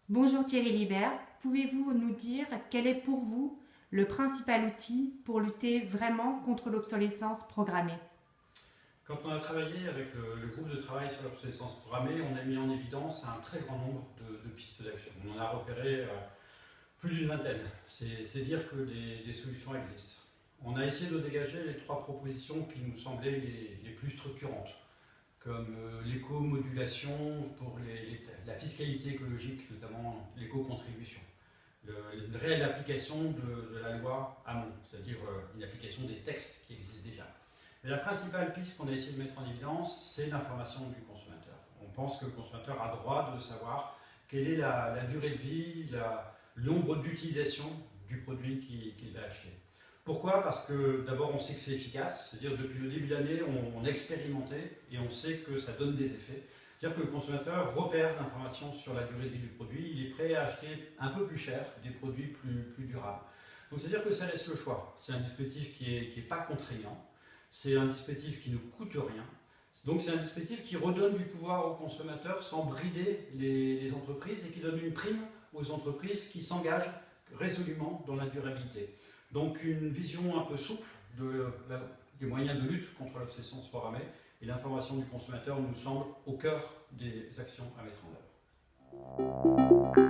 Bonjour Thierry Libert, pouvez-vous nous dire quel est pour vous le principal outil pour lutter vraiment contre l'obsolescence programmée? Quand on a travaillé avec le groupe de travail sur l'obsolescence programmée, on a mis en évidence un très grand nombre de pistes d'action. On en a repéré plus d'une vingtaine. C'est dire que des solutions existent. On a essayé de dégager les trois propositions qui nous semblaient les plus structurantes, comme l'éco-modulation pour la fiscalité écologique, notamment l'éco-contribution. Une réelle application de la loi Hamon, c'est-à-dire une application des textes qui existent déjà. Mais la principale piste qu'on a essayé de mettre en évidence, c'est l'information du consommateur. On pense que le consommateur a droit de savoir quelle est la durée de vie, le nombre d'utilisations du produit qu'il va acheter. Pourquoi? Parce que d'abord on sait que c'est efficace, c'est-à-dire depuis le début de l'année on a expérimenté et on sait que ça donne des effets. C'est-à-dire que le consommateur repère l'information sur la durée de vie du produit, il est prêt à acheter un peu plus cher des produits plus durables. Donc c'est-à-dire que ça laisse le choix. C'est un dispositif qui est pas contraignant, c'est un dispositif qui ne coûte rien, donc c'est un dispositif qui redonne du pouvoir aux consommateurs sans brider les entreprises et qui donne une prime aux entreprises qui s'engagent résolument dans la durabilité. Donc une vision un peu souple des moyens de lutte contre l'obsolescence programmée, et l'information du consommateur nous semble au cœur des actions à mettre en œuvre.